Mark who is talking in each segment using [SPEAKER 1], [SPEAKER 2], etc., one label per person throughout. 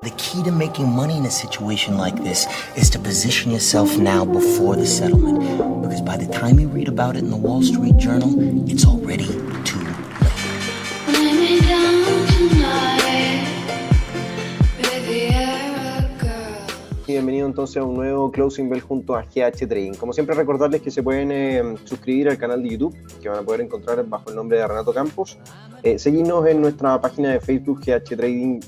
[SPEAKER 1] The key to making money in a situation like this is to position yourself now before the settlement, because by the time you read about it in the Wall Street Journal, it's already too
[SPEAKER 2] Bienvenido entonces a un nuevo Closing Bell junto a GH Trading. Como siempre, recordarles que se pueden suscribir al canal de YouTube, que van a poder encontrar bajo el nombre de Renato Campos. Seguirnos en nuestra página de Facebook GH Trading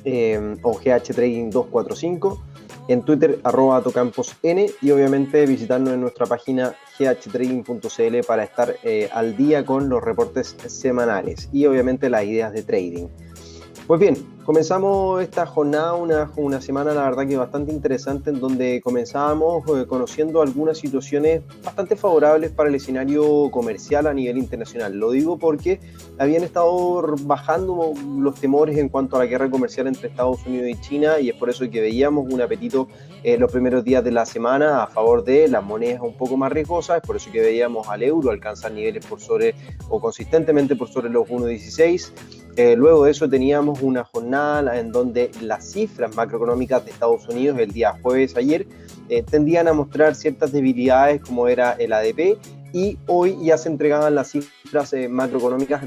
[SPEAKER 2] o GH Trading 245, en Twitter @tocamposn, y obviamente visitarnos en nuestra página ghtrading.cl para estar al día con los reportes semanales y obviamente las ideas de trading. Pues bien, comenzamos esta jornada, una semana la verdad que bastante interesante, en donde comenzábamos conociendo algunas situaciones bastante favorables para el escenario comercial a nivel internacional. Lo digo porque habían estado bajando los temores en cuanto a la guerra comercial entre Estados Unidos y China, y es por eso que veíamos un apetito los primeros días de la semana a favor de las monedas un poco más riesgosas. Es por eso que veíamos al euro alcanzar niveles por sobre o consistentemente por sobre los 1.16. Luego de eso teníamos una jornada en donde las cifras macroeconómicas de Estados Unidos el día jueves ayer tendían a mostrar ciertas debilidades, como era el ADP, y hoy ya se entregaban las cifras macroeconómicas,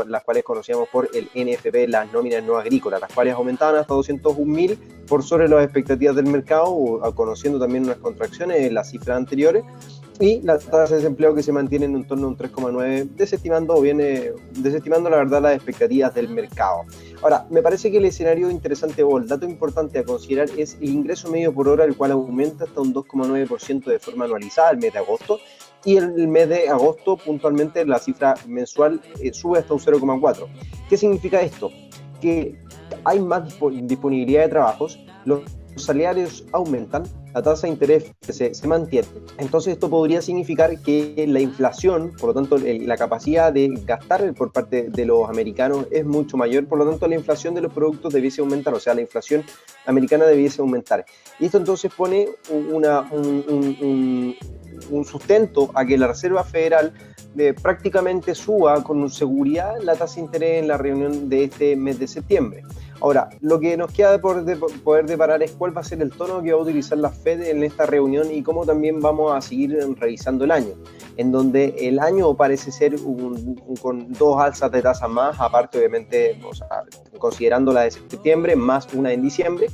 [SPEAKER 2] las cuales conocíamos por el NFP, las nóminas no agrícolas, las cuales aumentaban hasta 201.000 por sobre las expectativas del mercado, conociendo también unas contracciones en las cifras anteriores, y la tasa de desempleo que se mantiene en torno a un 3,9, desestimando la verdad las expectativas del mercado. Ahora, me parece que el escenario interesante o el dato importante a considerar es el ingreso medio por hora, el cual aumenta hasta un 2,9% de forma anualizada el mes de agosto, y el mes de agosto puntualmente la cifra mensual sube hasta un 0,4. ¿Qué significa esto? Que hay más disponibilidad de trabajos, los salarios aumentan, la tasa de interés se mantiene. Entonces esto podría significar que la inflación, por lo tanto la capacidad de gastar por parte de los americanos es mucho mayor, por lo tanto la inflación de los productos debiese aumentar, o sea, la inflación americana debiese aumentar. Y esto entonces pone un sustento a que la Reserva Federal prácticamente suba con seguridad la tasa de interés en la reunión de este mes de septiembre. Ahora, lo que nos queda de poder deparar es cuál va a ser el tono que va a utilizar la Fed en esta reunión y cómo también vamos a seguir revisando el año, en donde el año parece ser con dos alzas de tasa más, aparte obviamente, o sea, considerando la de septiembre, más una en diciembre,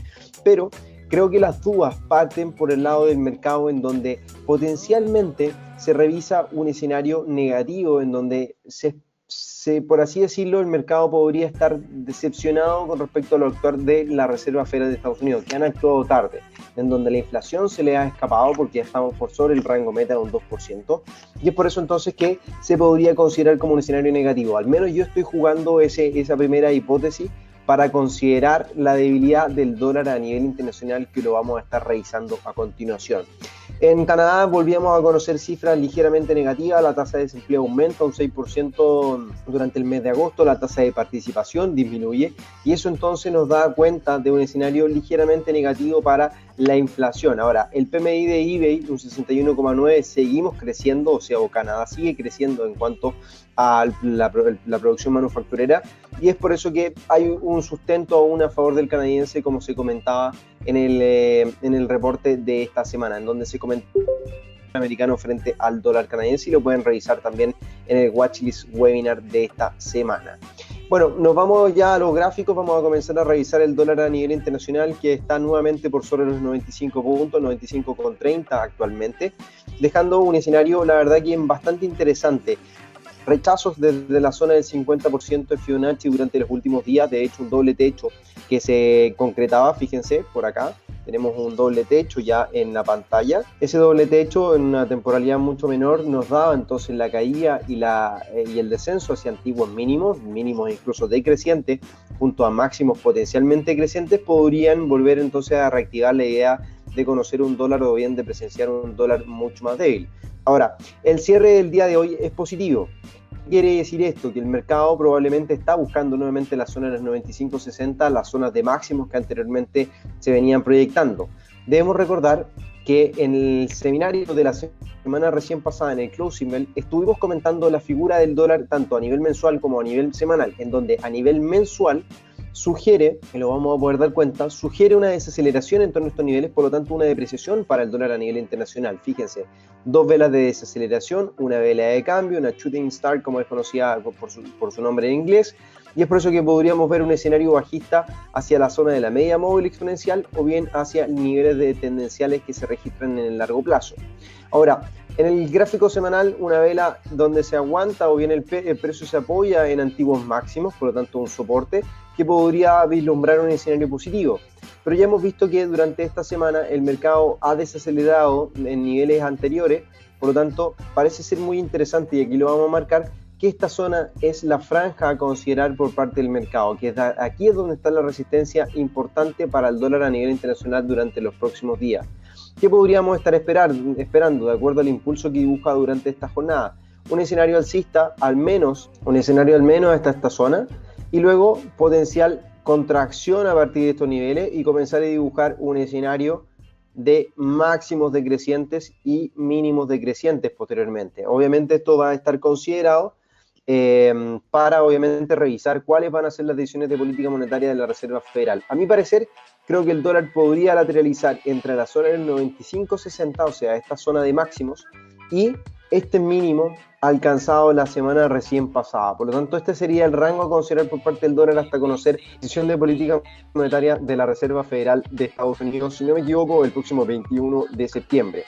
[SPEAKER 2] pero creo que las dudas parten por el lado del mercado, en donde potencialmente se revisa un escenario negativo, en donde por así decirlo, el mercado podría estar decepcionado con respecto a lo actual de la Reserva Federal de Estados Unidos, que han actuado tarde, en donde la inflación se le ha escapado porque ya estamos por sobre el rango meta de un 2%, y es por eso entonces que se podría considerar como un escenario negativo. Al menos yo estoy jugando esa primera hipótesis para considerar la debilidad del dólar a nivel internacional, que lo vamos a estar revisando a continuación. En Canadá volvíamos a conocer cifras ligeramente negativas, la tasa de desempleo aumenta un 6% durante el mes de agosto, la tasa de participación disminuye, y eso entonces nos da cuenta de un escenario ligeramente negativo para la inflación. Ahora, el PMI de eBay, un 61,9, seguimos creciendo, o Canadá sigue creciendo en cuanto a la producción manufacturera, y es por eso que hay un sustento aún a favor del canadiense, como se comentaba en el reporte de esta semana, en donde se comentó el americano frente al dólar canadiense, y lo pueden revisar también en el watchlist webinar de esta semana. Bueno, nos vamos ya a los gráficos. Vamos a comenzar a revisar el dólar a nivel internacional, que está nuevamente por sobre los 95 puntos, 95,30 actualmente, dejando un escenario, la verdad, que bastante interesante. Rechazos desde la zona del 50% de Fibonacci durante los últimos días, de hecho un doble techo que se concretaba, fíjense por acá, tenemos un doble techo ya en la pantalla. Ese doble techo en una temporalidad mucho menor nos daba entonces la caída y el descenso hacia antiguos mínimos incluso decrecientes, junto a máximos potencialmente crecientes, podrían volver entonces a reactivar la idea de conocer un dólar o bien de presenciar un dólar mucho más débil. Ahora, el cierre del día de hoy es positivo. ¿Qué quiere decir esto? Que el mercado probablemente está buscando nuevamente la zona de los 95.60, las zonas de máximos que anteriormente se venían proyectando. Debemos recordar que en el seminario de la semana recién pasada, en el Closing Bell, estuvimos comentando la figura del dólar tanto a nivel mensual como a nivel semanal, en donde a nivel mensual sugiere, y lo vamos a poder dar cuenta, sugiere una desaceleración en torno a estos niveles, por lo tanto una depreciación para el dólar a nivel internacional. Fíjense, dos velas de desaceleración, una vela de cambio, una shooting star como es conocida por su nombre en inglés, y es por eso que podríamos ver un escenario bajista hacia la zona de la media móvil exponencial o bien hacia niveles de tendenciales que se registran en el largo plazo. Ahora, en el gráfico semanal, una vela donde se aguanta o bien el precio se apoya en antiguos máximos, por lo tanto un soporte que podría vislumbrar un escenario positivo. Pero ya hemos visto que durante esta semana el mercado ha desacelerado en niveles anteriores, por lo tanto parece ser muy interesante, y aquí lo vamos a marcar, que esta zona es la franja a considerar por parte del mercado, que aquí es donde está la resistencia importante para el dólar a nivel internacional durante los próximos días. ¿Qué podríamos estar esperando de acuerdo al impulso que dibuja durante esta jornada? Un escenario alcista, al menos hasta esta zona, y luego potencial contracción a partir de estos niveles y comenzar a dibujar un escenario de máximos decrecientes y mínimos decrecientes posteriormente. Obviamente esto va a estar considerado para obviamente revisar cuáles van a ser las decisiones de política monetaria de la Reserva Federal. A mi parecer, creo que el dólar podría lateralizar entre la zona del 95.60, o sea, esta zona de máximos, y este mínimo alcanzado la semana recién pasada. Por lo tanto, este sería el rango a considerar por parte del dólar hasta conocer la decisión de política monetaria de la Reserva Federal de Estados Unidos, si no me equivoco, el próximo 21 de septiembre.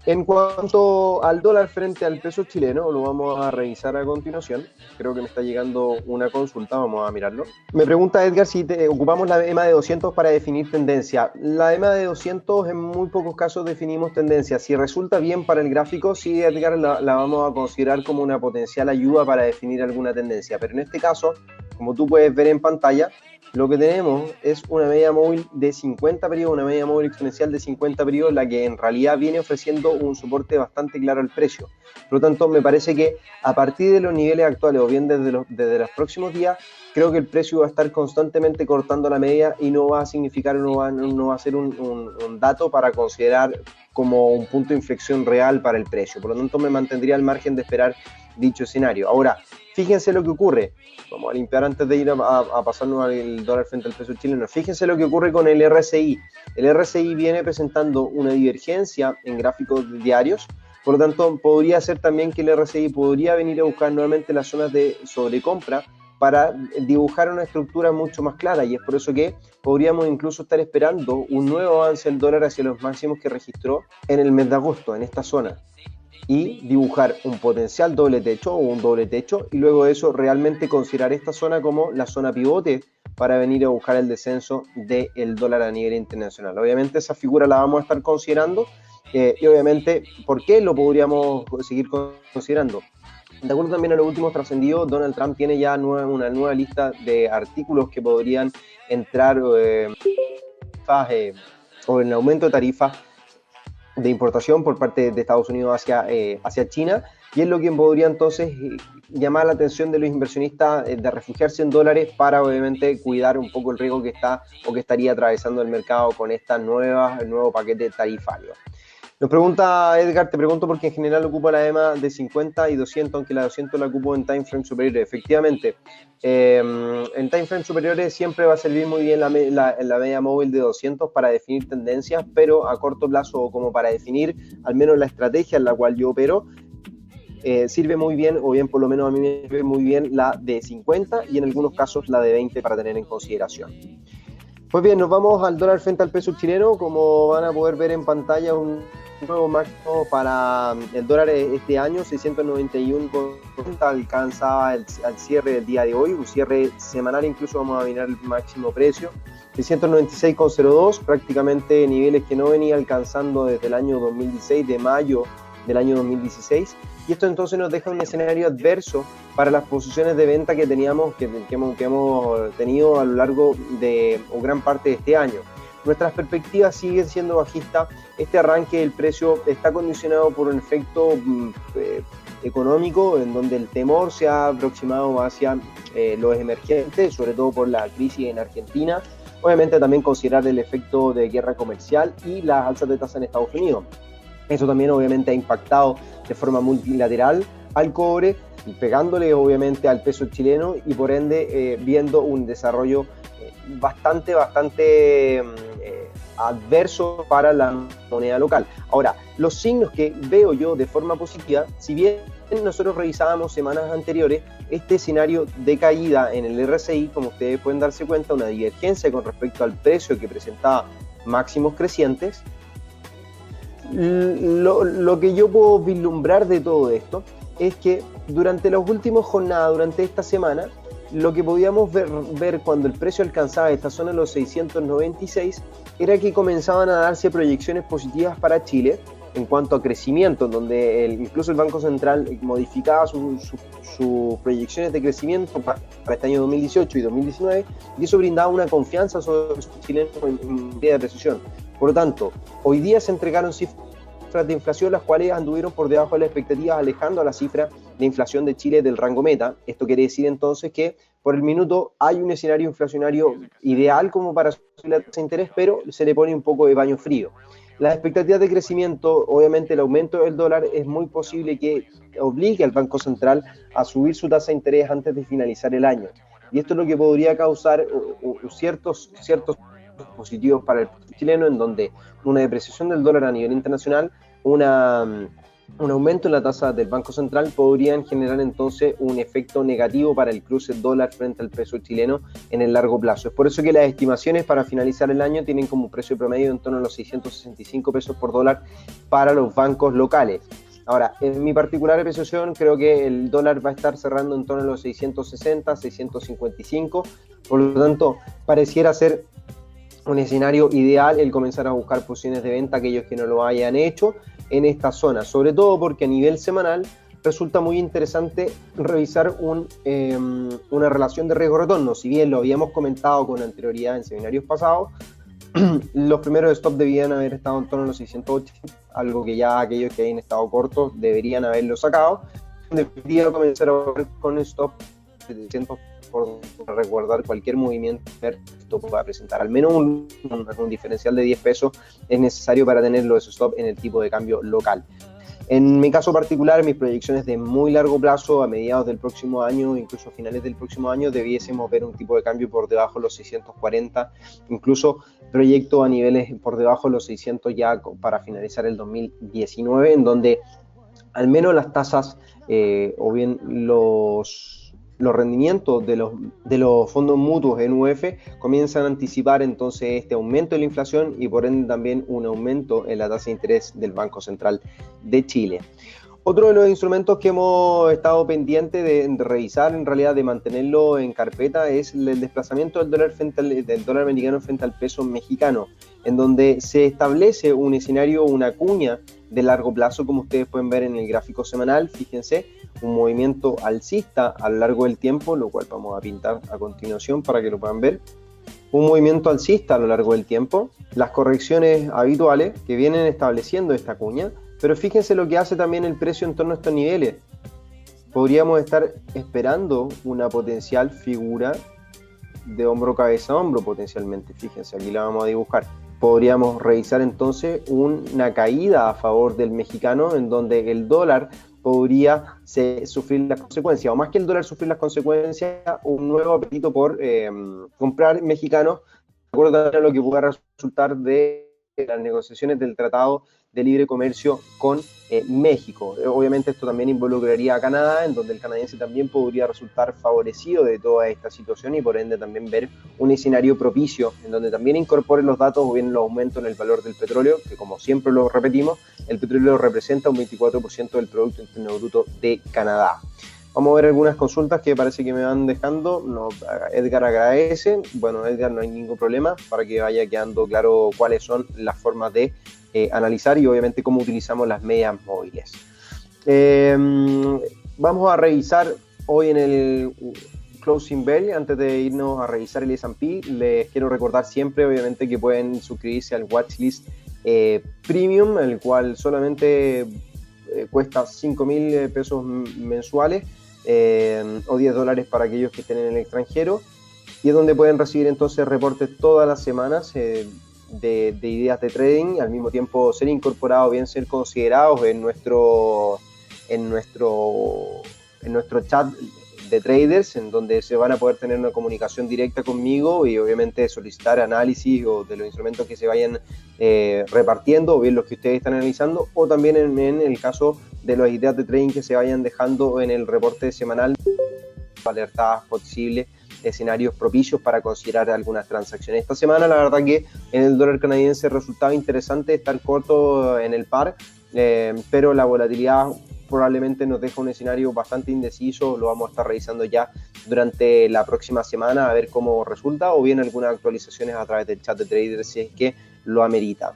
[SPEAKER 2] En cuanto al dólar frente al peso chileno, lo vamos a revisar a continuación. Creo que me está llegando una consulta, vamos a mirarlo. Me pregunta Edgar si ocupamos la EMA de 200 para definir tendencia. La EMA de 200 en muy pocos casos definimos tendencia. Si resulta bien para el gráfico, sí, Edgar, la vamos a considerar como una potencial ayuda para definir alguna tendencia. Pero en este caso, como tú puedes ver en pantalla, lo que tenemos es una media móvil de 50 periodos, una media móvil exponencial de 50 periodos, la que en realidad viene ofreciendo un soporte bastante claro al precio. Por lo tanto, me parece que a partir de los niveles actuales o bien desde los próximos días, creo que el precio va a estar constantemente cortando la media y no va a significar, no va a ser un dato para considerar como un punto de inflexión real para el precio. Por lo tanto, me mantendría al margen de esperar dicho escenario. Ahora, fíjense lo que ocurre. Vamos a limpiar antes de ir a pasarnos al dólar frente al peso chileno. Fíjense lo que ocurre con el RSI. El RSI viene presentando una divergencia en gráficos diarios. Por lo tanto, podría ser también que el RSI podría venir a buscar nuevamente las zonas de sobrecompra para dibujar una estructura mucho más clara, y es por eso que podríamos incluso estar esperando un nuevo avance del dólar hacia los máximos que registró en el mes de agosto, en esta zona, y dibujar un potencial doble techo o un doble techo, y luego de eso realmente considerar esta zona como la zona pivote para venir a buscar el descenso del dólar a nivel internacional. Obviamente esa figura la vamos a estar considerando, y obviamente, ¿por qué lo podríamos seguir considerando? De acuerdo también a los últimos trascendidos, Donald Trump tiene ya una nueva lista de artículos que podrían entrar o en aumento de tarifas de importación por parte de Estados Unidos hacia China, y es lo que podría entonces llamar la atención de los inversionistas de refugiarse en dólares para obviamente cuidar un poco el riesgo que está o que estaría atravesando el mercado con el nuevo paquete tarifario. Nos pregunta Edgar, te pregunto porque en general ocupa la EMA de 50 y 200, aunque la 200 la ocupo en time frames superiores. Efectivamente, en time frames superiores siempre va a servir muy bien la media móvil de 200 para definir tendencias, pero a corto plazo o como para definir al menos la estrategia en la cual yo opero, sirve muy bien, o bien por lo menos a mí me sirve muy bien la de 50 y en algunos casos la de 20 para tener en consideración. Pues bien, nos vamos al dólar frente al peso chileno. Como van a poder ver en pantalla, un nuevo máximo para el dólar este año, 691,40, alcanza al cierre del día de hoy, un cierre semanal, incluso vamos a mirar el máximo precio, 696,02, prácticamente niveles que no venía alcanzando desde el año 2016, de mayo del año 2016, y esto entonces nos deja un escenario adverso para las posiciones de venta que teníamos, que hemos tenido a lo largo de o gran parte de este año. Nuestras perspectivas siguen siendo bajistas. Este arranque del precio está condicionado por un efecto económico, en donde el temor se ha aproximado hacia los emergentes, sobre todo por la crisis en Argentina. Obviamente también considerar el efecto de guerra comercial y las alzas de tasa en Estados Unidos. Eso también obviamente ha impactado de forma multilateral al cobre, y pegándole obviamente al peso chileno, y por ende viendo un desarrollo bastante adverso para la moneda local. Ahora, los signos que veo yo de forma positiva, si bien nosotros revisábamos semanas anteriores este escenario de caída en el RSI, como ustedes pueden darse cuenta, una divergencia con respecto al precio que presentaba máximos crecientes. Lo que yo puedo vislumbrar de todo esto es que durante las últimas jornadas, durante esta semana, lo que podíamos ver cuando el precio alcanzaba esta zona de los 696 era que comenzaban a darse proyecciones positivas para Chile en cuanto a crecimiento, donde incluso el Banco Central modificaba sus proyecciones de crecimiento para este año 2018 y 2019, y eso brindaba una confianza sobre los chilenos en materia de recesión. Por lo tanto, hoy día se entregaron cifras de inflación, las cuales anduvieron por debajo de las expectativas, alejando a la cifra de inflación de Chile del rango meta. Esto quiere decir entonces que por el minuto hay un escenario inflacionario ideal como para subir la tasa de interés, pero se le pone un poco de baño frío. Las expectativas de crecimiento, obviamente el aumento del dólar es muy posible que obligue al Banco Central a subir su tasa de interés antes de finalizar el año. Y esto es lo que podría causar ciertos positivos para el chileno, en donde una depreciación del dólar a nivel internacional, un aumento en la tasa del Banco Central podrían generar entonces un efecto negativo para el cruce dólar frente al peso chileno en el largo plazo. Es por eso que las estimaciones para finalizar el año tienen como precio promedio en torno a los 665 pesos por dólar para los bancos locales. Ahora, en mi particular apreciación, creo que el dólar va a estar cerrando en torno a los 660, 655, por lo tanto, pareciera ser un escenario ideal el comenzar a buscar posiciones de venta aquellos que no lo hayan hecho en esta zona, sobre todo porque a nivel semanal resulta muy interesante revisar una relación de riesgo-retorno. Si bien lo habíamos comentado con anterioridad en seminarios pasados, los primeros stops debían haber estado en torno a los 680, algo que ya aquellos que hayan estado cortos deberían haberlo sacado. Debería comenzar a ver con stop de 700 por resguardar cualquier movimiento que esto pueda presentar. Al menos un diferencial de 10 pesos es necesario para tener los stop en el tipo de cambio local. En mi caso particular, mis proyecciones de muy largo plazo, a mediados del próximo año, incluso a finales del próximo año, debiésemos ver un tipo de cambio por debajo de los 640, incluso proyecto a niveles por debajo de los 600 ya para finalizar el 2019, en donde al menos las tasas o bien los rendimientos de los fondos mutuos en UF comienzan a anticipar entonces este aumento de la inflación y por ende también un aumento en la tasa de interés del Banco Central de Chile. Otro de los instrumentos que hemos estado pendientes de revisar, en realidad de mantenerlo en carpeta, es el desplazamiento del dólar americano frente al peso mexicano, en donde se establece un escenario, una cuña de largo plazo, como ustedes pueden ver en el gráfico semanal. Fíjense, un movimiento alcista a lo largo del tiempo, lo cual vamos a pintar a continuación para que lo puedan ver. Un movimiento alcista a lo largo del tiempo, las correcciones habituales que vienen estableciendo esta cuña, pero fíjense lo que hace también el precio en torno a estos niveles. Podríamos estar esperando una potencial figura de hombro cabeza a hombro potencialmente. Fíjense, aquí la vamos a dibujar. Podríamos revisar entonces una caída a favor del mexicano, en donde el dólar podría sufrir las consecuencias, o más que el dólar sufrir las consecuencias, un nuevo apetito por comprar mexicanos, de acuerdo a lo que pueda resultar de las negociaciones del Tratado de Libre Comercio con México. Obviamente esto también involucraría a Canadá, en donde el canadiense también podría resultar favorecido de toda esta situación y por ende también ver un escenario propicio en donde también incorporen los datos o bien los aumentos en el valor del petróleo, que como siempre lo repetimos, el petróleo representa un 24% del Producto Interno Bruto de Canadá. Vamos a ver algunas consultas que parece que me van dejando. Edgar agradece. Bueno, Edgar, no hay ningún problema, para que vaya quedando claro cuáles son las formas de analizar y obviamente cómo utilizamos las medias móviles. Vamos a revisar hoy en el Closing Bell, antes de irnos a revisar el S&P, les quiero recordar siempre obviamente que pueden suscribirse al Watchlist Premium, el cual solamente cuesta $5,000 pesos mensuales o $10 para aquellos que estén en el extranjero, y es donde pueden recibir entonces reportes todas las semanas de ideas de trading, al mismo tiempo ser incorporados, bien ser considerados en nuestro chat de traders, en donde se van a poder tener una comunicación directa conmigo y obviamente solicitar análisis o de los instrumentos que se vayan repartiendo, o bien los que ustedes están analizando, o también en el caso de las ideas de trading que se vayan dejando en el reporte semanal, alertadas posibles escenarios propicios para considerar algunas transacciones. Esta semana la verdad que en el dólar canadiense resultaba interesante estar corto en el par, pero la volatilidad probablemente nos deja un escenario bastante indeciso. Lo vamos a estar revisando ya durante la próxima semana a ver cómo resulta, o bien algunas actualizaciones a través del chat de traders si es que lo amerita.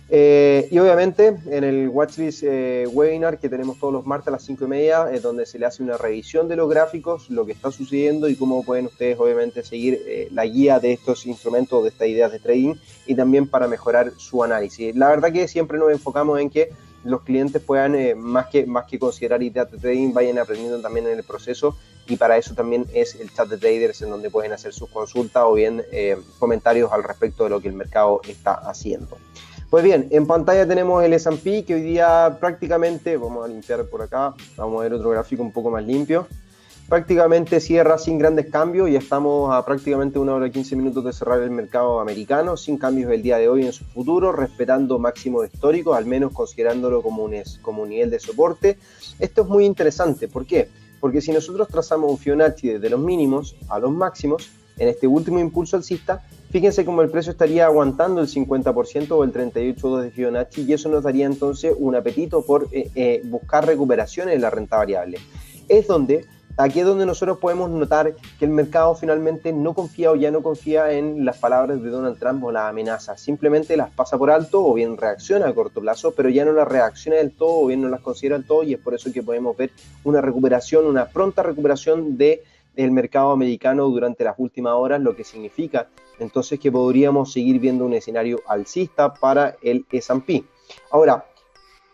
[SPEAKER 2] Y obviamente en el Watchlist webinar que tenemos todos los martes a las 5:30 es donde se le hace una revisión de los gráficos, lo que está sucediendo y cómo pueden ustedes obviamente seguir la guía de estos instrumentos, de estas ideas de trading, y también para mejorar su análisis. La verdad que siempre nos enfocamos en que los clientes puedan, más que considerar ideas de trading, vayan aprendiendo también en el proceso, y para eso también es el chat de traders en donde pueden hacer sus consultas o bien comentarios al respecto de lo que el mercado está haciendo. Pues bien, en pantalla tenemos el S&P que hoy día prácticamente, vamos a limpiar por acá, vamos a ver otro gráfico un poco más limpio, prácticamente cierra sin grandes cambios y estamos a prácticamente 1 hora y 15 minutos de cerrar el mercado americano, sin cambios el día de hoy en su futuro, respetando máximos históricos, al menos considerándolo como un nivel de soporte. Esto es muy interesante, ¿por qué? Porque si nosotros trazamos un Fibonacci desde los mínimos a los máximos, en este último impulso alcista, fíjense cómo el precio estaría aguantando el 50% o el 38,2 de Fibonacci, y eso nos daría entonces un apetito por buscar recuperaciones en la renta variable. Aquí es donde nosotros podemos notar que el mercado finalmente no confía, o ya no confía en las palabras de Donald Trump o las amenazas, simplemente las pasa por alto o bien reacciona a corto plazo, pero ya no las reacciona del todo o bien no las considera del todo, y es por eso que podemos ver una recuperación, una pronta recuperación del mercado americano durante las últimas horas, lo que significa entonces que podríamos seguir viendo un escenario alcista para el S&P. Ahora,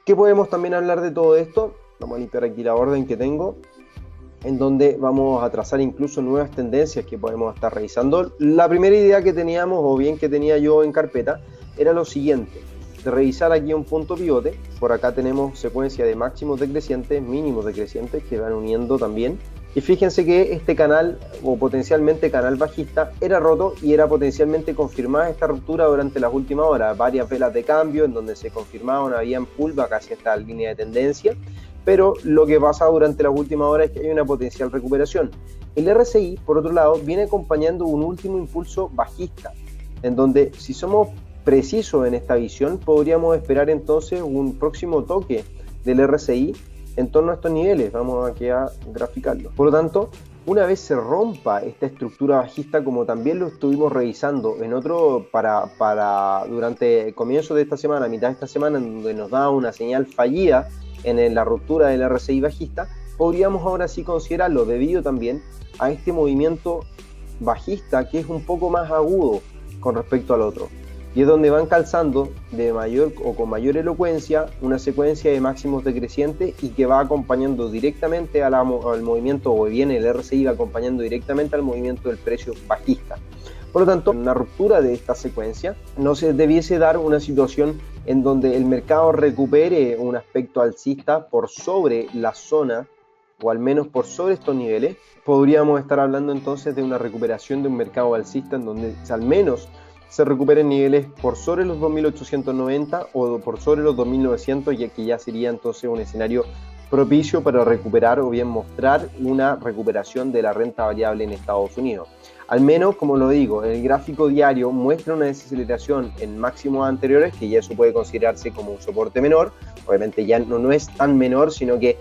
[SPEAKER 2] ¿qué podemos también hablar de todo esto? Vamos a limpiar aquí la orden que tengo, en donde vamos a trazar incluso nuevas tendencias que podemos estar revisando. La primera idea que teníamos, o bien que tenía yo en carpeta, era lo siguiente: de revisar aquí un punto pivote. Por acá tenemos secuencia de máximos decrecientes, mínimos decrecientes que van uniendo también. Y fíjense que este canal, o potencialmente canal bajista, era roto y era potencialmente confirmada esta ruptura durante las últimas horas. Varias velas de cambio en donde se confirmaban, habían pullback hacia esta línea de tendencia. Pero lo que pasa durante las últimas horas es que hay una potencial recuperación. El RSI, por otro lado, viene acompañando un último impulso bajista, en donde, si somos precisos en esta visión, podríamos esperar entonces un próximo toque del RSI en torno a estos niveles. Vamos aquí a graficarlo. Por lo tanto, una vez se rompa esta estructura bajista, como también lo estuvimos revisando en otro durante el comienzo de esta semana, mitad de esta semana, en donde nos da una señal fallida en la ruptura del RSI bajista, podríamos ahora sí considerarlo, debido también a este movimiento bajista que es un poco más agudo con respecto al otro, y es donde van calzando de mayor o con mayor elocuencia una secuencia de máximos decrecientes, y que va acompañando directamente al movimiento, o bien el RSI va acompañando directamente al movimiento del precio bajista. Por lo tanto, una ruptura de esta secuencia no se debiese dar una situación en donde el mercado recupere un aspecto alcista por sobre la zona, o al menos por sobre estos niveles. Podríamos estar hablando entonces de una recuperación de un mercado alcista en donde al menos se recuperen niveles por sobre los 2.890 o por sobre los 2.900, ya que ya sería entonces un escenario propicio para recuperar o bien mostrar una recuperación de la renta variable en Estados Unidos. Al menos, como lo digo, el gráfico diario muestra una desaceleración en máximos anteriores, que ya eso puede considerarse como un soporte menor. Obviamente ya no es tan menor, sino que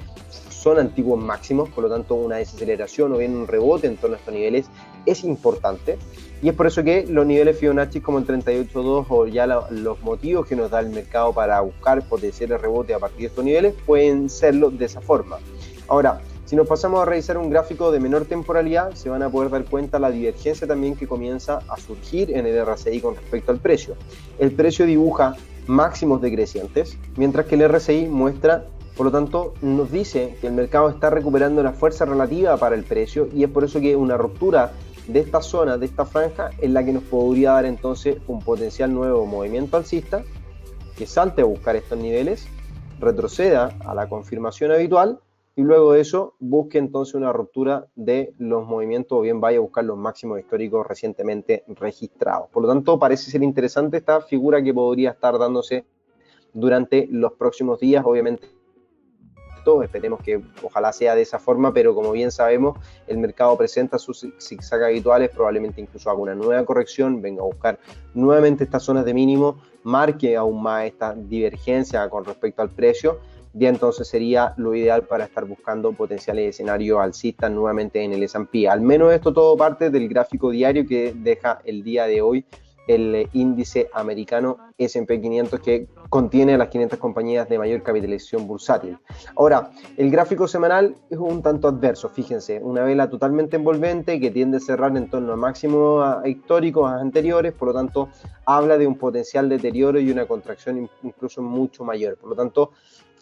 [SPEAKER 2] son antiguos máximos, por lo tanto una desaceleración o bien un rebote en torno a estos niveles es importante. Y es por eso que los niveles Fibonacci como el 38.2 o ya los motivos que nos da el mercado para buscar potenciales rebotes a partir de estos niveles pueden serlo de esa forma. Ahora, si nos pasamos a revisar un gráfico de menor temporalidad, se van a poder dar cuenta la divergencia también que comienza a surgir en el RSI con respecto al precio. El precio dibuja máximos decrecientes, mientras que el RSI muestra, por lo tanto, nos dice que el mercado está recuperando la fuerza relativa para el precio, y es por eso que una ruptura de esta zona, de esta franja, es la que nos podría dar entonces un potencial nuevo movimiento alcista, que salte a buscar estos niveles, retroceda a la confirmación habitual y luego de eso busque entonces una ruptura de los movimientos o bien vaya a buscar los máximos históricos recientemente registrados. Por lo tanto, parece ser interesante esta figura que podría estar dándose durante los próximos días, obviamente. Esperemos que ojalá sea de esa forma, pero como bien sabemos, el mercado presenta sus zigzags habituales, probablemente incluso haga una nueva corrección, venga a buscar nuevamente estas zonas de mínimo, marque aún más esta divergencia con respecto al precio, y entonces sería lo ideal para estar buscando potenciales escenarios alcistas nuevamente en el S&P. Al menos esto todo parte del gráfico diario que deja el día de hoy el índice americano S&P 500, que contiene a las 500 compañías de mayor capitalización bursátil. Ahora, el gráfico semanal es un tanto adverso, fíjense, una vela totalmente envolvente que tiende a cerrar en torno a máximos históricos anteriores, por lo tanto, habla de un potencial deterioro y una contracción incluso mucho mayor. Por lo tanto,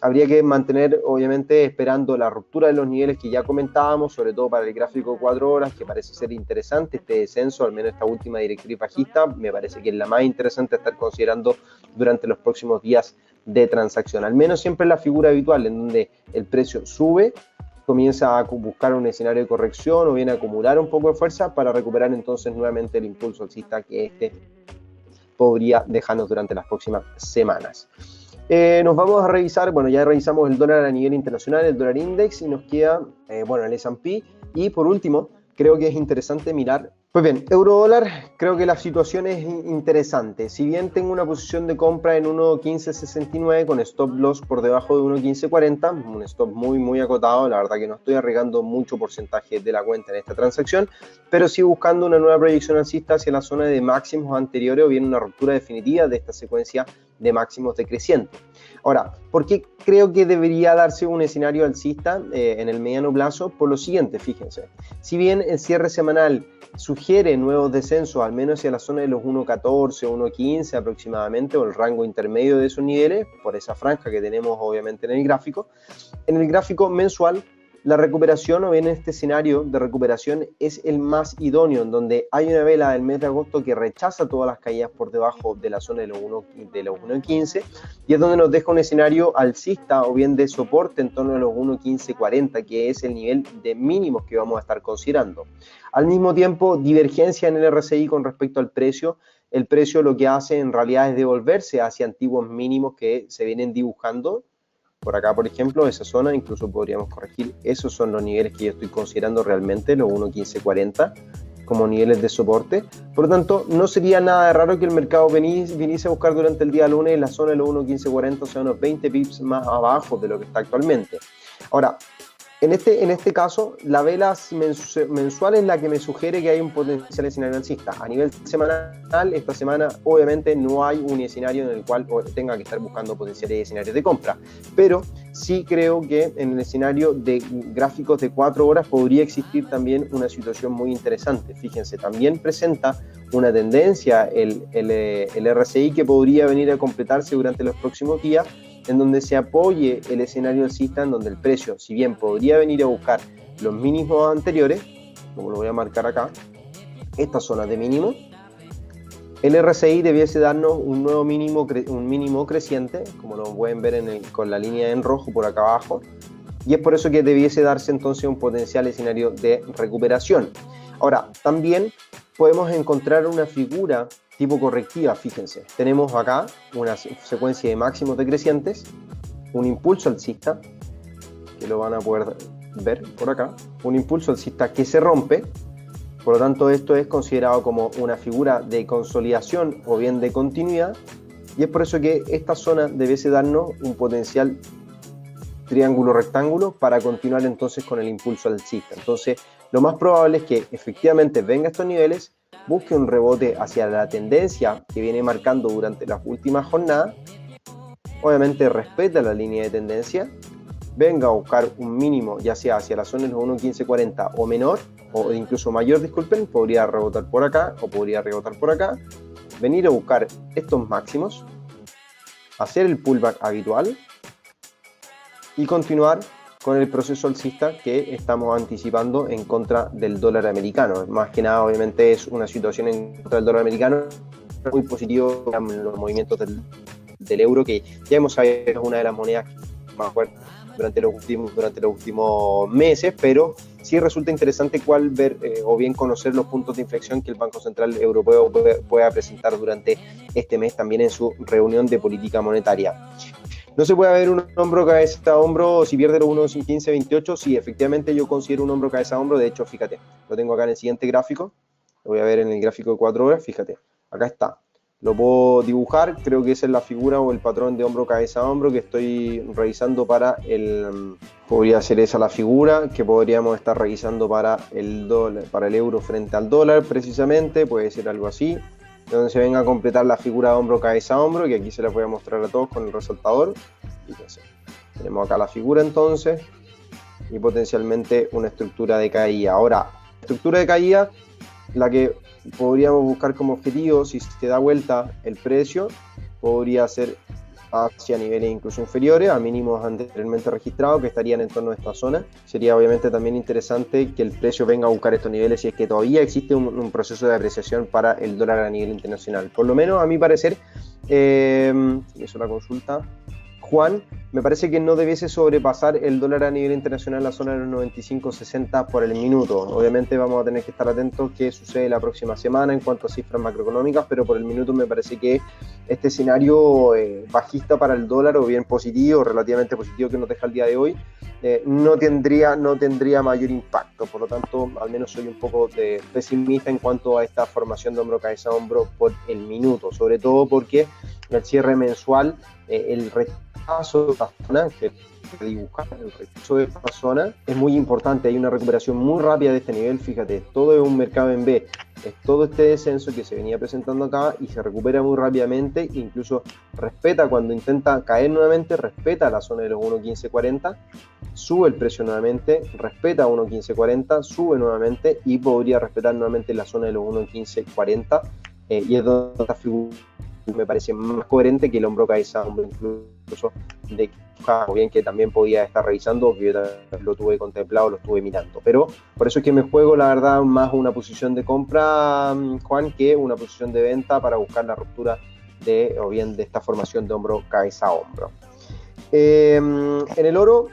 [SPEAKER 2] habría que mantener, obviamente, esperando la ruptura de los niveles que ya comentábamos, sobre todo para el gráfico de 4 horas, que parece ser interesante este descenso, al menos esta última directriz bajista, me parece que es la más interesante a estar considerando durante los próximos días de transacción. Al menos siempre la figura habitual, en donde el precio sube, comienza a buscar un escenario de corrección o viene a acumular un poco de fuerza para recuperar entonces nuevamente el impulso alcista que este podría dejarnos durante las próximas semanas. Nos vamos a revisar, bueno, ya revisamos el dólar a nivel internacional, el dólar index, y nos queda, bueno, el S&P. Y por último, creo que es interesante mirar, pues bien, euro dólar, creo que la situación es interesante. Si bien tengo una posición de compra en 1.1569 con stop loss por debajo de 1.1540, un stop muy acotado, la verdad que no estoy arriesgando mucho porcentaje de la cuenta en esta transacción, pero sí buscando una nueva proyección alcista hacia la zona de máximos anteriores o bien una ruptura definitiva de esta secuencia de máximos decrecientes. Ahora, ¿por qué creo que debería darse un escenario alcista en el mediano plazo? Por lo siguiente, fíjense, si bien el cierre semanal sugiere nuevos descensos, al menos hacia la zona de los 1.14, 1.15 aproximadamente, o el rango intermedio de esos niveles, por esa franja que tenemos obviamente en el gráfico mensual, la recuperación o bien este escenario de recuperación es el más idóneo, en donde hay una vela del mes de agosto que rechaza todas las caídas por debajo de la zona de los 1.15 y es donde nos deja un escenario alcista o bien de soporte en torno a los 1.1540, que es el nivel de mínimos que vamos a estar considerando. Al mismo tiempo, divergencia en el RSI con respecto al precio. El precio lo que hace en realidad es devolverse hacia antiguos mínimos que se vienen dibujando. Por acá, por ejemplo, esa zona, incluso podríamos corregir, esos son los niveles que yo estoy considerando realmente, los 1.1540, como niveles de soporte. Por lo tanto, no sería nada de raro que el mercado viniese a buscar durante el día lunes la zona de los 1.1540, o sea, unos 20 pips más abajo de lo que está actualmente. Ahora, en este caso, la vela mensual es la que me sugiere que hay un potencial escenario alcista. A nivel semanal, esta semana obviamente no hay un escenario en el cual tenga que estar buscando potenciales escenarios de compra, pero sí creo que en el escenario de gráficos de 4 horas podría existir también una situación muy interesante. Fíjense, también presenta una tendencia el RSI que podría venir a completarse durante los próximos días, en donde se apoye el escenario alcista, en donde el precio, si bien podría venir a buscar los mínimos anteriores, como lo voy a marcar acá, estas zonas de mínimo, el RSI debiese darnos un nuevo mínimo, un mínimo creciente, como lo pueden ver con la línea en rojo por acá abajo, y es por eso que debiese darse entonces un potencial escenario de recuperación. Ahora, también podemos encontrar una figura tipo correctiva, fíjense, tenemos acá una secuencia de máximos decrecientes, un impulso alcista, que lo van a poder ver por acá, un impulso alcista que se rompe, por lo tanto esto es considerado como una figura de consolidación o bien de continuidad, y es por eso que esta zona debiese darnos un potencial triángulo rectángulo para continuar entonces con el impulso alcista. Entonces, lo más probable es que efectivamente venga a estos niveles, busque un rebote hacia la tendencia que viene marcando durante las últimas jornadas, obviamente respeta la línea de tendencia, venga a buscar un mínimo ya sea hacia la zona de los 1.1540 o menor, o incluso mayor, disculpen, podría rebotar por acá o podría rebotar por acá, venir a buscar estos máximos, hacer el pullback habitual y continuar con el proceso alcista que estamos anticipando en contra del dólar americano. Más que nada, obviamente, es una situación en contra del dólar americano muy positivo en los movimientos del euro, que ya hemos sabido es una de las monedas más fuertes durante los últimos meses, pero sí resulta interesante cuál ver o bien conocer los puntos de inflexión que el Banco Central Europeo pueda presentar durante este mes también en su reunión de política monetaria. No se puede ver un hombro cabeza a hombro si pierde los 1.1528. Sí, efectivamente yo considero un hombro cabeza a hombro. De hecho, fíjate, lo tengo acá en el siguiente gráfico. Lo voy a ver en el gráfico de 4 horas. Fíjate, acá está. Lo puedo dibujar. Creo que esa es la figura o el patrón de hombro cabeza a hombro que estoy revisando para el... Podría ser esa la figura que podríamos estar revisando para el dólar, para el euro frente al dólar precisamente. Puede ser algo así, donde se venga a completar la figura de hombro cabeza a hombro, que aquí se la voy a mostrar a todos con el resaltador. Fíjense, tenemos acá la figura entonces y potencialmente una estructura de caída. Ahora, estructura de caída, la que podríamos buscar como objetivo, si se da vuelta el precio, podría ser hacia niveles incluso inferiores a mínimos anteriormente registrados que estarían en torno a esta zona. Sería obviamente también interesante que el precio venga a buscar estos niveles si es que todavía existe un proceso de apreciación para el dólar a nivel internacional. Por lo menos a mi parecer, eso la consulta Juan, me parece que no debiese sobrepasar el dólar a nivel internacional la zona de los 95.60 por el minuto. Obviamente vamos a tener que estar atentos qué sucede la próxima semana en cuanto a cifras macroeconómicas, pero por el minuto me parece que este escenario bajista para el dólar, o bien positivo, relativamente positivo que nos deja el día de hoy, no tendría mayor impacto. Por lo tanto, al menos soy un poco pesimista en cuanto a esta formación de hombro cabeza a hombro por el minuto, sobre todo porque el cierre mensual, el rechazo de esta zona, que dibujar el rechazo de esta zona es muy importante. Hay una recuperación muy rápida de este nivel. Fíjate, todo es un mercado en B, es todo este descenso que se venía presentando acá y se recupera muy rápidamente, incluso respeta cuando intenta caer nuevamente, respeta la zona de los 1.1540, sube el precio nuevamente, respeta 1.1540, sube nuevamente y podría respetar nuevamente la zona de los 1.1540, y es donde esta figura me parece más coherente que el hombro cabeza hombro, incluso de o bien que también podía estar revisando, que yo lo tuve contemplado, lo estuve mirando. Pero por eso es que me juego, la verdad, más una posición de compra, Juan, que una posición de venta para buscar la ruptura o bien de esta formación de hombro cabeza a hombro. En el oro,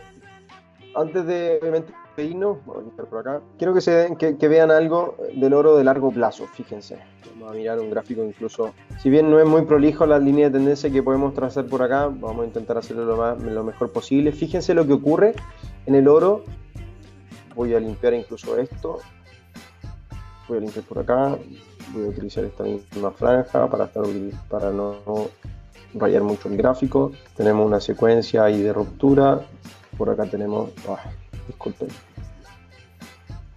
[SPEAKER 2] antes de obviamente irnos, vamos a limpiar por acá, quiero que vean algo del oro de largo plazo. Fíjense, vamos a mirar un gráfico incluso, si bien no es muy prolijo la línea de tendencia que podemos trazar por acá, vamos a intentar hacerlo lo mejor posible. Fíjense lo que ocurre en el oro. Voy a limpiar incluso esto, voy a limpiar por acá, voy a utilizar esta misma franja para no rayar mucho el gráfico. Tenemos una secuencia ahí de ruptura, por acá tenemos, disculpen,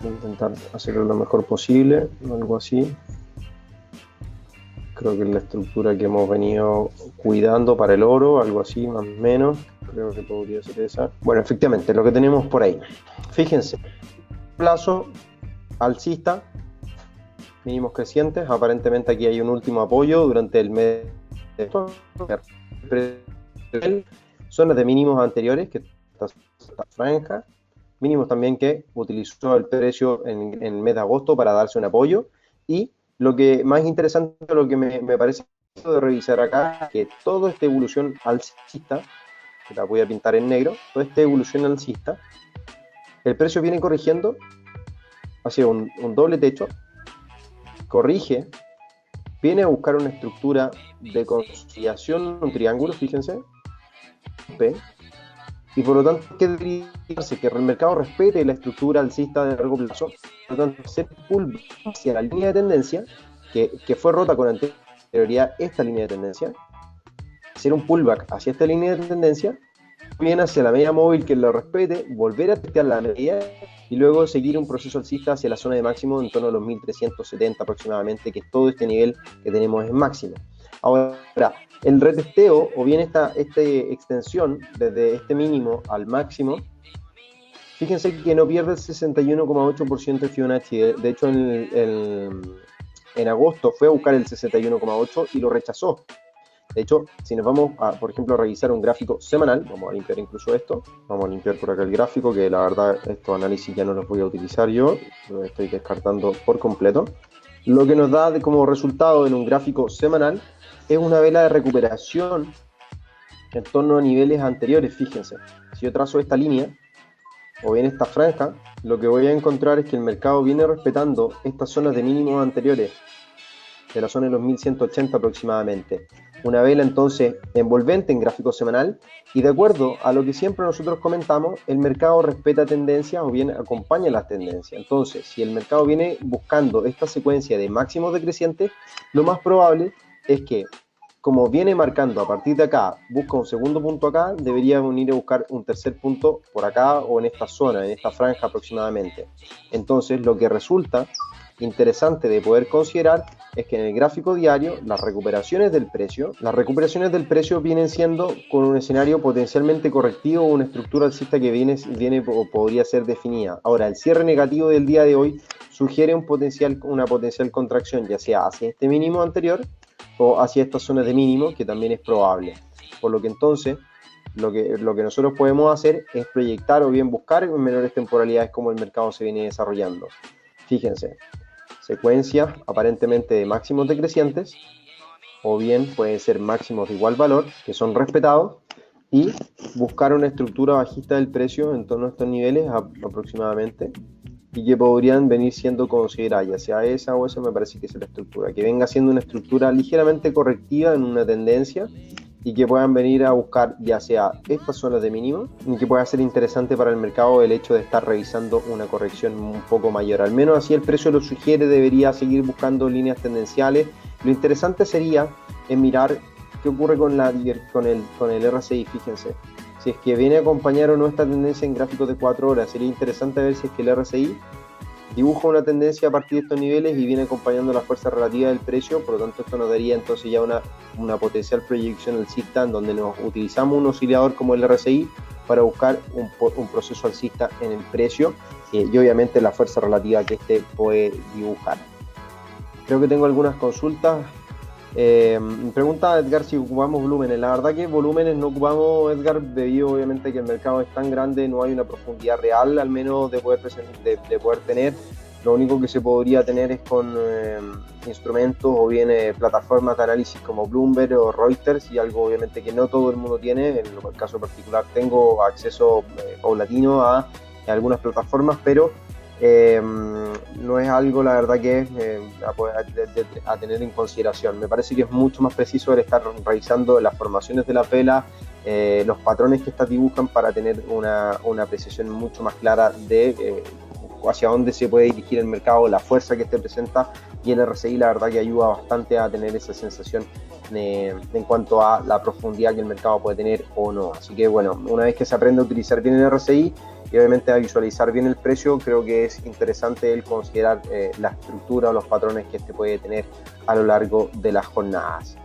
[SPEAKER 2] voy a intentar hacerlo lo mejor posible, algo así. Creo que es la estructura que hemos venido cuidando para el oro, algo así más o menos, creo que podría ser esa. Bueno, efectivamente, lo que tenemos por ahí, fíjense, plazo alcista, mínimos crecientes, aparentemente aquí hay un último apoyo durante el mes de zonas de mínimos anteriores, que esta franja, mínimos también que utilizó el precio en el mes de agosto para darse un apoyo. Y lo que más interesante, lo que me parece de revisar acá, que toda esta evolución alcista, que la voy a pintar en negro, toda esta evolución alcista, el precio viene corrigiendo hacia un doble techo, corrige, viene a buscar una estructura de consolidación, un triángulo, fíjense, P, y por lo tanto, ¿qué debería hacerse? Que el mercado respete la estructura alcista de largo plazo, por lo tanto, hacer pull hacia la línea de tendencia, que fue rota con anterioridad esta línea de tendencia, hacer un pullback hacia esta línea de tendencia, bien hacia la media móvil que lo respete, volver a testear la media y luego seguir un proceso alcista hacia la zona de máximo en torno a los 1370 aproximadamente, que todo este nivel que tenemos es máximo. Ahora, el retesteo o bien esta extensión desde este mínimo al máximo, fíjense que no pierde el 61,8% de Fibonacci. De hecho, en agosto fue a buscar el 61,8 y lo rechazó. De hecho, si nos vamos a, por ejemplo, a revisar un gráfico semanal, vamos a limpiar incluso esto, vamos a limpiar por acá el gráfico, que la verdad estos análisis ya no los voy a utilizar yo, lo estoy descartando por completo. Lo que nos da como resultado en un gráfico semanal es una vela de recuperación en torno a niveles anteriores. Fíjense, si yo trazo esta línea o bien esta franja, lo que voy a encontrar es que el mercado viene respetando estas zonas de mínimos anteriores, de la zona de los 1180 aproximadamente. Una vela entonces envolvente en gráfico semanal, y de acuerdo a lo que siempre nosotros comentamos, el mercado respeta tendencias o bien acompaña las tendencias. Entonces, si el mercado viene buscando esta secuencia de máximos decrecientes, lo más probable es que, como viene marcando a partir de acá, busca un segundo punto acá, debería venir a buscar un tercer punto por acá o en esta zona, en esta franja aproximadamente. Entonces, lo que resulta interesante de poder considerar es que en el gráfico diario las recuperaciones del precio vienen siendo con un escenario potencialmente correctivo o una estructura alcista que viene o podría ser definida. Ahora, el cierre negativo del día de hoy sugiere una potencial contracción, ya sea hacia este mínimo anterior o hacia estas zonas de mínimo, que también es probable. Por lo que entonces lo que nosotros podemos hacer es proyectar o bien buscar en menores temporalidades cómo el mercado se viene desarrollando. Fíjense, secuencia aparentemente de máximos decrecientes, o bien pueden ser máximos de igual valor, que son respetados, y buscar una estructura bajista del precio en torno a estos niveles aproximadamente, y que podrían venir siendo consideradas, ya sea esa o esa, me parece que es la estructura, que venga siendo una estructura ligeramente correctiva en una tendencia, y que puedan venir a buscar ya sea estas zonas de mínimo, y que pueda ser interesante para el mercado el hecho de estar revisando una corrección un poco mayor. Al menos así el precio lo sugiere, debería seguir buscando líneas tendenciales. Lo interesante sería mirar qué ocurre con el RSI. Fíjense, si es que viene a acompañar o no esta tendencia en gráficos de 4 horas, sería interesante ver si es que el RSI dibuja una tendencia a partir de estos niveles y viene acompañando la fuerza relativa del precio. Por lo tanto, esto nos daría entonces ya una potencial proyección alcista, en donde nos utilizamos un oscilador como el RSI para buscar un proceso alcista en el precio, y obviamente la fuerza relativa que este puede dibujar. Creo que tengo algunas consultas. Me pregunta Edgar si ocupamos volúmenes. La verdad que volúmenes no ocupamos, Edgar, debido obviamente a que el mercado es tan grande, no hay una profundidad real al menos de poder tener. Lo único que se podría tener es con instrumentos o bien plataformas de análisis como Bloomberg o Reuters, y algo obviamente que no todo el mundo tiene. En el caso particular tengo acceso paulatino a algunas plataformas, pero no es algo, la verdad, que a tener en consideración. Me parece que es mucho más preciso el estar revisando las formaciones de la vela, los patrones que estas dibujan, para tener una apreciación mucho más clara de hacia dónde se puede dirigir el mercado, la fuerza que este presenta, y el RSI la verdad que ayuda bastante a tener esa sensación en cuanto a la profundidad que el mercado puede tener o no. Así que bueno, una vez que se aprende a utilizar bien el RSI y obviamente a visualizar bien el precio, creo que es interesante el considerar la estructura o los patrones que este puede tener a lo largo de las jornadas.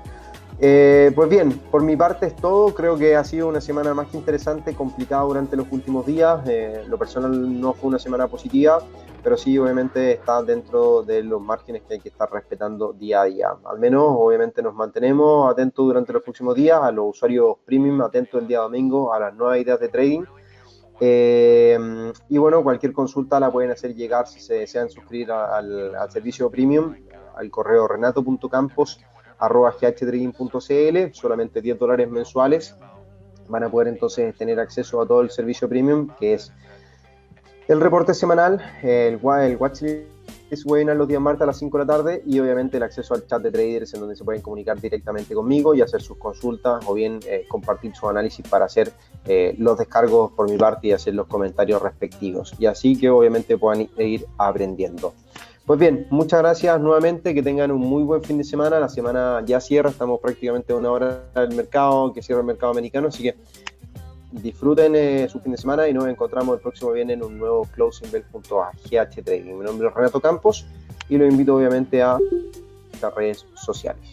[SPEAKER 2] Pues bien, por mi parte es todo. Creo que ha sido una semana más que interesante, complicada durante los últimos días. Lo personal no fue una semana positiva, pero sí obviamente está dentro de los márgenes que hay que estar respetando día a día. Al menos obviamente nos mantenemos atentos durante los próximos días, a los usuarios premium atentos el día domingo a las nuevas ideas de trading. Y bueno, cualquier consulta la pueden hacer llegar si se desean suscribir al servicio premium, al correo renato.campos@ghtrading.cl. Solamente $10 mensuales van a poder entonces tener acceso a todo el servicio premium, que es el reporte semanal, el watchlist webinar los días martes a las 5 de la tarde, y obviamente el acceso al chat de traders, en donde se pueden comunicar directamente conmigo y hacer sus consultas, o bien compartir su análisis para hacer los descargos por mi parte y hacer los comentarios respectivos, y así que obviamente puedan ir aprendiendo. Pues bien, muchas gracias nuevamente, que tengan un muy buen fin de semana. La semana ya cierra, estamos prácticamente a una hora del mercado, que cierra el mercado americano, así que disfruten su fin de semana y nos encontramos el próximo viernes en un nuevo Closing Bell junto a GH Trading. Mi nombre es Renato Campos y los invito obviamente a las redes sociales.